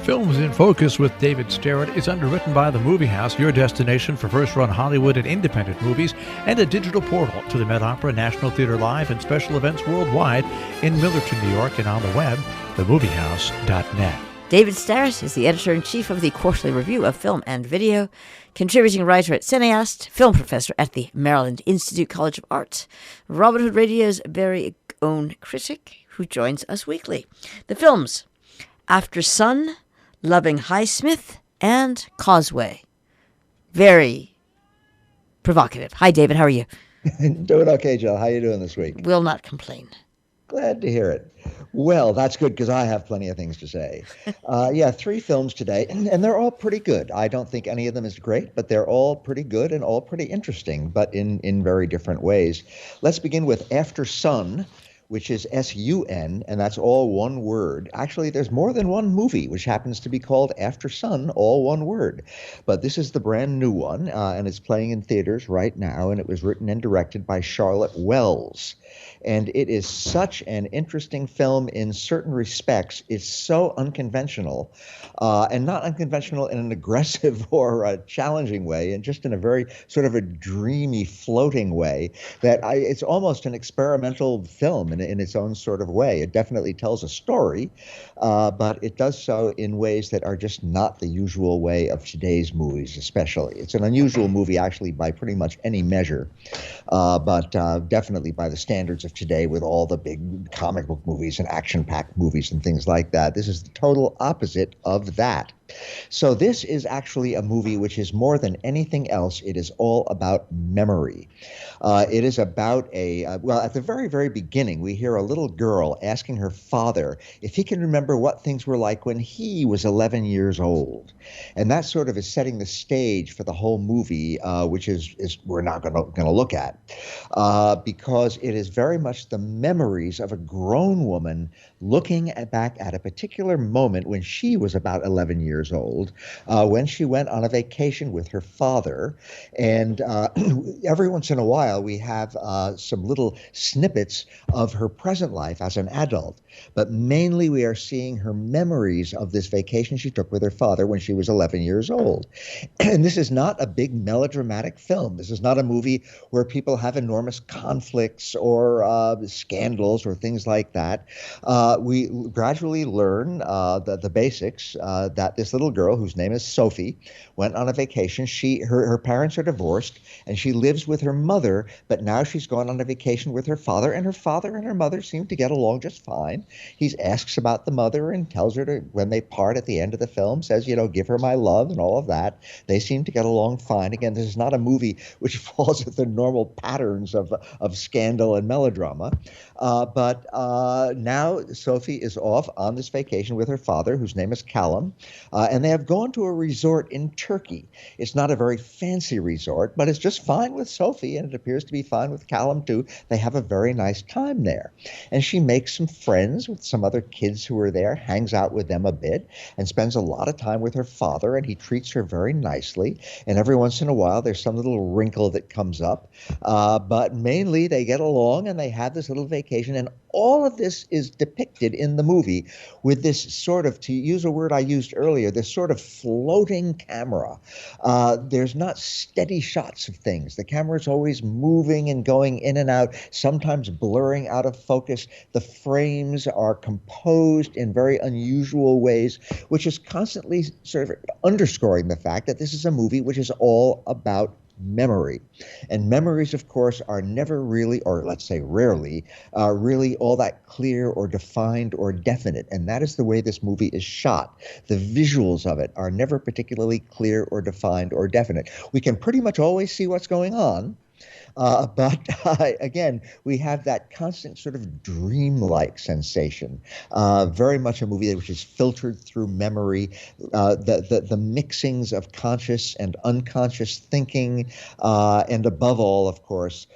Films in Focus with David Sterritt is underwritten by The Movie House, your destination for first-run Hollywood and independent movies, and a digital portal to the Met Opera, National Theater Live, and special events worldwide in Millerton, New York, and on the web, themoviehouse.net. David Sterritt is the editor-in-chief of the Quarterly Review of Film and Video, contributing writer at Cineast, film professor at the Maryland Institute College of Art, Robin Hood Radio's very own critic, who joins us weekly. The films: Aftersun, Loving Highsmith, and Causeway. Very provocative. Hi, David. How are you? Doing okay, Jill. How are you doing this week? Will not complain. Glad to hear it. Well, that's good because I have plenty of things to say. Yeah, 3 films today, and they're all pretty good. I don't think any of them is great, but they're all pretty good and all pretty interesting, but in very different ways. Let's begin with Aftersun, which is S-U-N, and that's all one word. Actually, there's more than one movie, which happens to be called Aftersun, all one word. But this is the brand new one, and it's playing in theaters right now, and it was written and directed by Charlotte Wells. And it is such an interesting film in certain respects. It's so unconventional, and not unconventional in an aggressive or a challenging way, and just in a very sort of a dreamy, floating way, that it's almost an experimental film in its own sort of way. It definitely tells a story, but it does so in ways that are just not the usual way of today's movies, especially. It's an unusual movie, actually, by pretty much any measure, but definitely by the standards of today with all the big comic book movies and action-packed movies and things like that. This is the total opposite of that. So this is actually a movie which is more than anything else, it is all about memory. It is about well, at the very, very beginning, we hear a little girl asking her father if he can remember what things were like when he was 11 years old. And that sort of is setting the stage for the whole movie, which is we're not going to look at, because it is very much the memories of a grown woman looking back at a particular moment when she was about 11 years old, when she went on a vacation with her father. And every once in a while, we have some little snippets of her present life as an adult. But mainly we are seeing her memories of this vacation she took with her father when she was 11 years old. And this is not a big melodramatic film. This is not a movie where people have enormous conflicts or scandals or things like that. We gradually learn the basics, that this little girl, whose name is Sophie, went on a vacation. Her parents are divorced, and she lives with her mother, but now she's gone on a vacation with her father, and her father and her mother seem to get along just fine. He asks about the mother and tells her to, when they part at the end of the film, says, give her my love and all of that. They seem to get along fine. Again, this is not a movie which falls with the normal patterns of scandal and melodrama. But now Sophie is off on this vacation with her father, whose name is Callum, and they have gone to a resort in Turkey. It's not a very fancy resort, but it's just fine with Sophie, and it appears to be fine with Callum too. They have a very nice time there. And she makes some friends with some other kids who are there, hangs out with them a bit, and spends a lot of time with her father, and he treats her very nicely. And every once in a while, there's some little wrinkle that comes up. But mainly, they get along, and they have this little vacation, and all of this is depicted in the movie with this sort of, to use a word I used earlier, this sort of floating camera. There's not steady shots of things. The camera is always moving and going in and out, sometimes blurring out of focus. The frames are composed in very unusual ways, which is constantly sort of underscoring the fact that this is a movie which is all about memory. And memories, of course, are never really, or let's say rarely, really all that clear or defined or definite. And that is the way this movie is shot. The visuals of it are never particularly clear or defined or definite. We can pretty much always see what's going on. But again, we have that constant sort of dreamlike sensation. Very much a movie which is filtered through memory, the mixings of conscious and unconscious thinking, and above all, of course,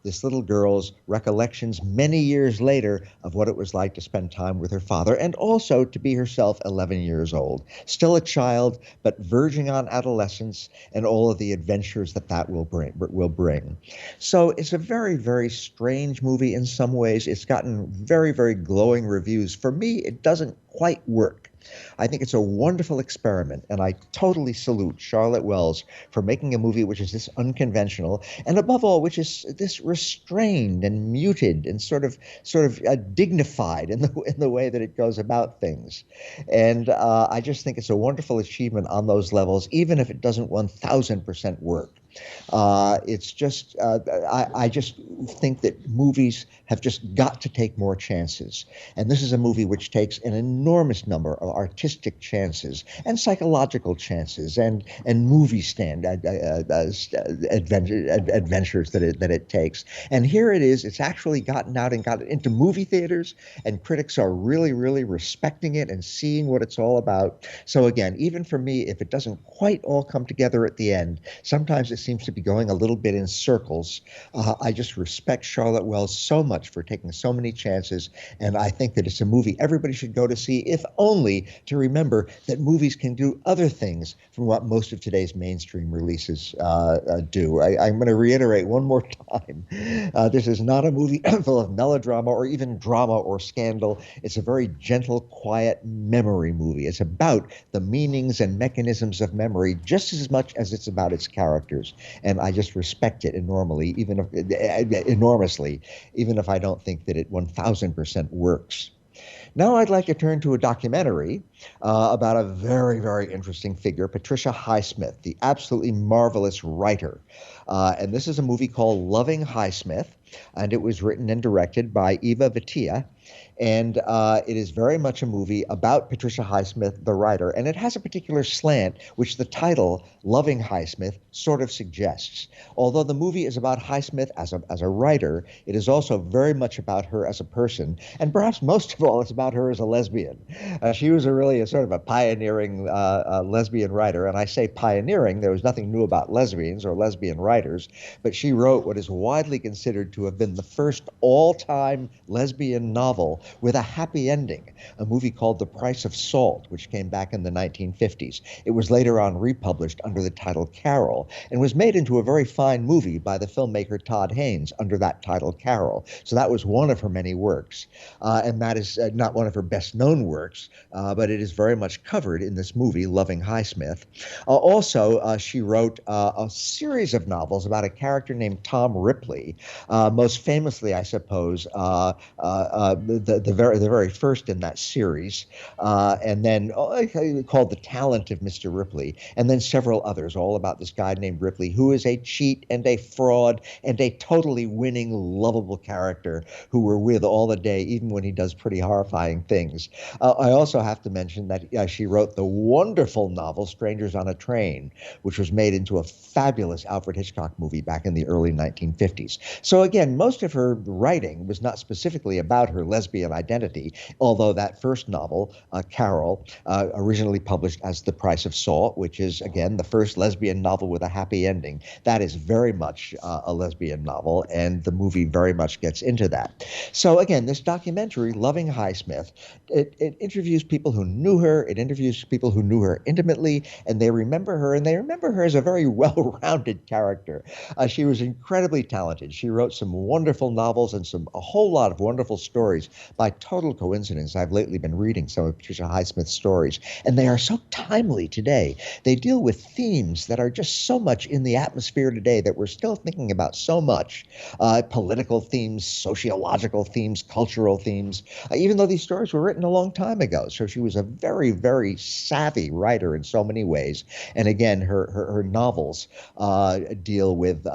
this little girl's recollections many years later of what it was like to spend time with her father, and also to be herself 11 years old, still a child, but verging on adolescence and all of the adventures that will bring. So it's a very, very strange movie in some ways. It's gotten very, very glowing reviews. For me, it doesn't quite work. I think it's a wonderful experiment, and I totally salute Charlotte Wells for making a movie which is this unconventional, and above all, which is this restrained and muted and sort of dignified in the way that it goes about things. And I just think it's a wonderful achievement on those levels, even if it doesn't 1,000% work. It's just, I just think that movies have just got to take more chances. And this is a movie which takes an enormous number of artistic chances and psychological chances and movie stand adventures that it takes. And here it is. It's actually gotten out and got into movie theaters, and critics are really, really respecting it and seeing what it's all about. So again, even for me, if it doesn't quite all come together at the end, sometimes it seems to be going a little bit in circles. I just respect Charlotte Wells so much for taking so many chances, and I think that it's a movie everybody should go to see, if only to remember that movies can do other things from what most of today's mainstream releases do. I'm going to reiterate one more time. This is not a movie full of melodrama or even drama or scandal. It's a very gentle, quiet memory movie. It's about the meanings and mechanisms of memory just as much as it's about its characters. And I just respect it enormously, even if I don't think that it 1,000% works. Now I'd like to turn to a documentary about a very, very interesting figure, Patricia Highsmith, the absolutely marvelous writer. And this is a movie called Loving Highsmith, and it was written and directed by Eva Vitia. And it is very much a movie about Patricia Highsmith, the writer. And it has a particular slant, which the title, Loving Highsmith, sort of suggests. Although the movie is about Highsmith as a writer, it is also very much about her as a person. And perhaps most of all, it's about her as a lesbian. She was really a sort of a pioneering lesbian writer. And I say pioneering, there was nothing new about lesbians or lesbian writers, but she wrote what is widely considered to have been the first all-time lesbian novel with a happy ending, a movie called The Price of Salt, which came back in the 1950s. It was later on republished under the title Carol and was made into a very fine movie by the filmmaker Todd Haynes under that title Carol. So that was one of her many works. And that is not one of her best-known works, but it is very much covered in this movie, Loving Highsmith. Also, she wrote a series of novels about a character named Tom Ripley, most famously, I suppose, the very first in that series, and then called The Talent of Mr. Ripley, and then several others, all about this guy named Ripley, who is a cheat and a fraud and a totally winning, lovable character who we're with all the day, even when he does pretty horrifying things. I also have to mention that she wrote the wonderful novel Strangers on a Train, which was made into a fabulous Alfred Hitchcock movie back in the early 1950s. So again, most of her writing was not specifically about her lesbian identity, although that first novel, Carol, originally published as The Price of Salt, which is, again, the first lesbian novel with a happy ending. That is very much a lesbian novel, and the movie very much gets into that. So again, this documentary, Loving Highsmith, it interviews people who knew her, it interviews people who knew her intimately, and they remember her as a very well-rounded character. She was incredibly talented. She wrote some wonderful novels and a whole lot of wonderful stories. By total coincidence, I've lately been reading some of Patricia Highsmith's stories, and they are so timely today. They deal with themes that are just so much in the atmosphere today that we're still thinking about so much. Political themes, sociological themes, cultural themes, even though these stories were written a long time ago. So she was a very, very savvy writer in so many ways. And again, her novels deal with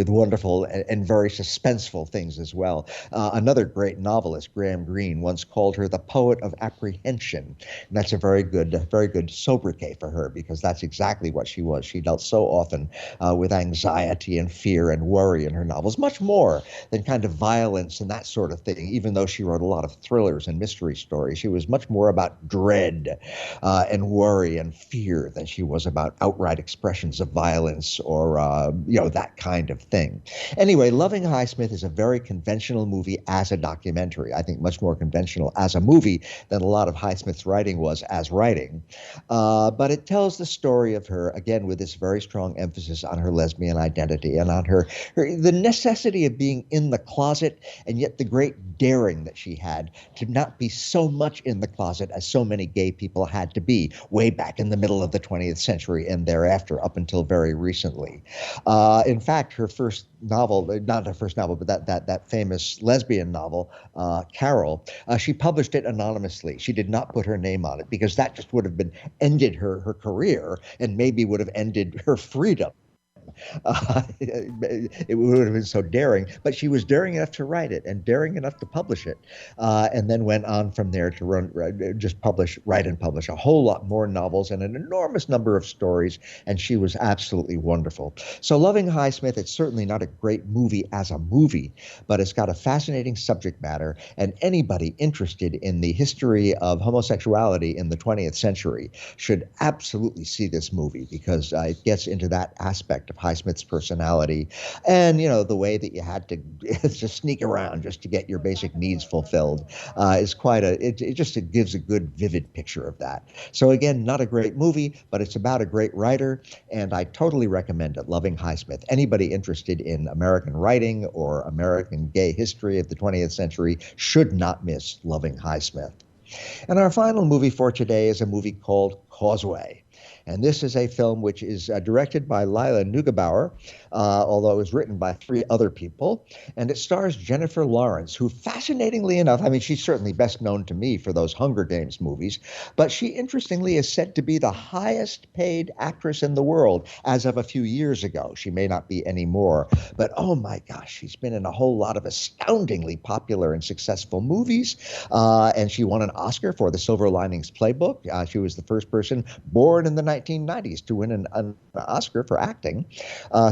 wonderful and very suspenseful things as well. Another great novelist, Graham Greene, once called her the poet of apprehension. And that's a very good sobriquet for her, because that's exactly what she was. She dealt so often with anxiety and fear and worry in her novels, much more than kind of violence and that sort of thing. Even though she wrote a lot of thrillers and mystery stories, she was much more about dread and worry and fear than she was about outright expressions of violence or that kind of thing. Anyway, Loving Highsmith is a very conventional movie as a documentary. I think much more conventional as a movie than a lot of Highsmith's writing was as writing. But it tells the story of her, again, with this very strong emphasis on her lesbian identity and on the necessity of being in the closet, and yet the great daring that she had to not be so much in the closet as so many gay people had to be way back in the middle of the 20th century and thereafter, up until very recently. In fact, her first novel, not her first novel, but that famous lesbian novel, Carol, she published it anonymously. She did not put her name on it because that just would have ended her career and maybe would have ended her freedom. It would have been so daring, but she was daring enough to write it and daring enough to publish it, and then went on from there to write and publish a whole lot more novels and an enormous number of stories, and she was absolutely wonderful. So Loving Highsmith, it's certainly not a great movie as a movie, but it's got a fascinating subject matter, and anybody interested in the history of homosexuality in the 20th century should absolutely see this movie, because it gets into that aspect of Highsmith's personality, and the way that you had to just sneak around just to get your basic needs fulfilled is it gives a good vivid picture of that. So again, not a great movie, but it's about a great writer, and I totally recommend it. Loving Highsmith. Anybody interested in American writing or American gay history of the 20th century should not miss Loving Highsmith. And our final movie for today is a movie called Causeway. And this is a film which is directed by Lila Neugebauer, although it was written by 3 other people. And it stars Jennifer Lawrence, who, fascinatingly enough, she's certainly best known to me for those Hunger Games movies, but she interestingly is said to be the highest paid actress in the world as of a few years ago. She may not be anymore, but oh my gosh, she's been in a whole lot of astoundingly popular and successful movies. And she won an Oscar for The Silver Linings Playbook. She was the first person born in the 1990s to win an Oscar for acting.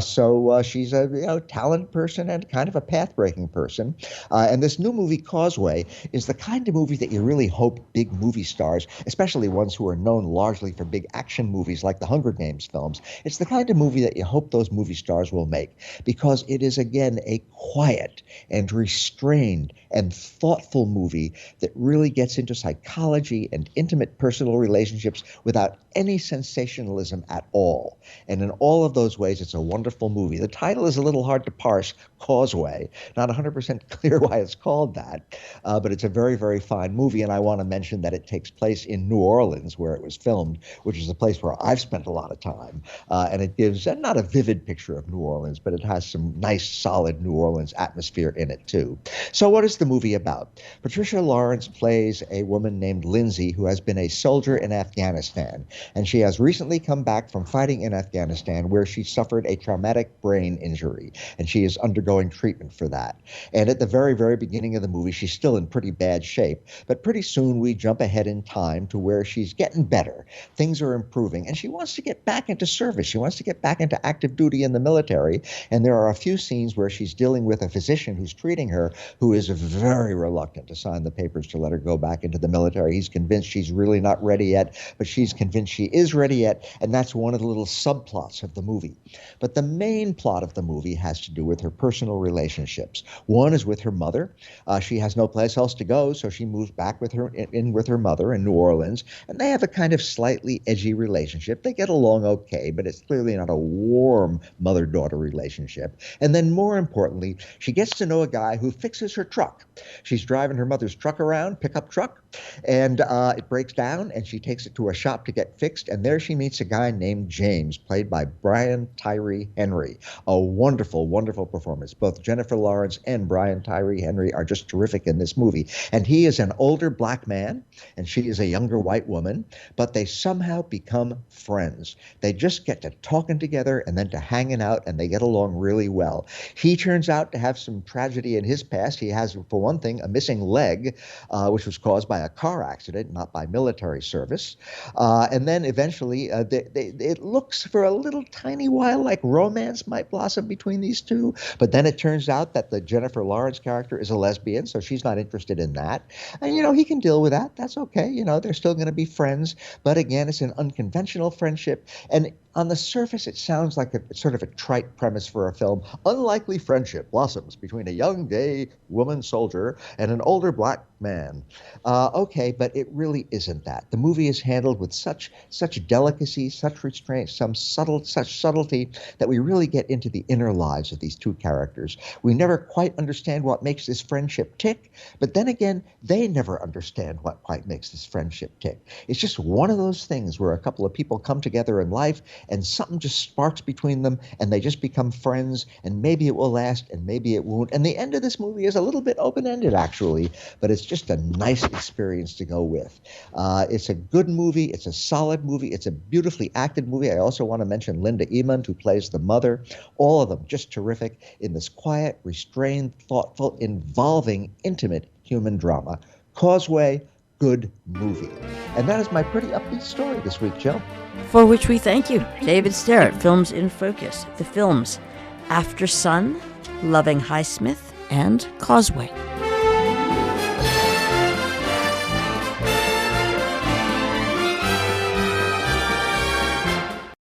So she's a talented person and kind of a path-breaking person. And this new movie, Causeway, is the kind of movie that you really hope big movie stars, especially ones who are known largely for big action movies like the Hunger Games films, it's the kind of movie that you hope those movie stars will make, because it is, again, a quiet and restrained and thoughtful movie that really gets into psychology and intimate personal relationships without any sensationalism at all. And in all of those ways, it's a wonderful movie. The title is a little hard to parse, Causeway. Not 100% clear why it's called that, but it's a very, very fine movie. And I want to mention that it takes place in New Orleans, where it was filmed, which is a place where I've spent a lot of time. And it gives not a vivid picture of New Orleans, but it has some nice, solid New Orleans atmosphere in it, too. So what is the movie about? Patricia Lawrence plays a woman named Lindsay, who has been a soldier in Afghanistan. And she has recently come back from fighting in Afghanistan, where she suffered a traumatic brain injury, and she is undergoing treatment for that. And at the very, very beginning of the movie, she's still in pretty bad shape, but pretty soon we jump ahead in time to where she's getting better. Things are improving, and she wants to get back into service. She wants to get back into active duty in the military, and there are a few scenes where she's dealing with a physician who's treating her, who is very reluctant to sign the papers to let her go back into the military. He's convinced she's really not ready yet, but she's convinced she is ready yet, and that's one of the little subplots of the movie. But the main plot of the movie has to do with her personal relationships. One is with her mother. She has no place else to go, so she moves back with her mother in New Orleans, and they have a kind of slightly edgy relationship. They get along okay, but it's clearly not a warm mother-daughter relationship. And then more importantly, she gets to know a guy who fixes her truck. She's driving her mother's truck around, pickup truck, and it breaks down, and she takes it to a shop to get fixed, and there she meets a guy named James, played by Brian Tyree Henry. A wonderful, wonderful performance. Both Jennifer Lawrence and Brian Tyree Henry are just terrific in this movie. And he is an older black man, and she is a younger white woman, but they somehow become friends. They just get to talking together and then to hanging out, and they get along really well. He turns out to have some tragedy in his past. He has, for one thing, a missing leg, which was caused by a car accident, not by military service. And then eventually actually. It looks for a little tiny while like romance might blossom between these two, but then it turns out that the Jennifer Lawrence character is a lesbian, so she's not interested in that. And, he can deal with that. That's okay. They're still going to be friends. But again, it's an unconventional friendship. And on the surface, it sounds like a sort of a trite premise for a film. Unlikely friendship blossoms between a young gay woman soldier and an older black man. Okay, but it really isn't that. The movie is handled with such delicacy, such restraint, such subtlety that we really get into the inner lives of these two characters. We never quite understand what makes this friendship tick, but then again, they never understand what quite makes this friendship tick. It's just one of those things where a couple of people come together in life and something just sparks between them and they just become friends, and maybe it will last and maybe it won't. And the end of this movie is a little bit open-ended, actually, but it's just a nice experience to go with. It's a good movie. It's a solid movie. It's a beautifully acted movie. I also want to mention Linda Emond, who plays the mother. All of them just terrific in this quiet, restrained, thoughtful, involving, intimate human drama. Causeway, good movie. And that is my pretty upbeat story this week, Jill. For which we thank you, David Sterritt. Films in Focus. The films Aftersun, Loving Highsmith, and Causeway.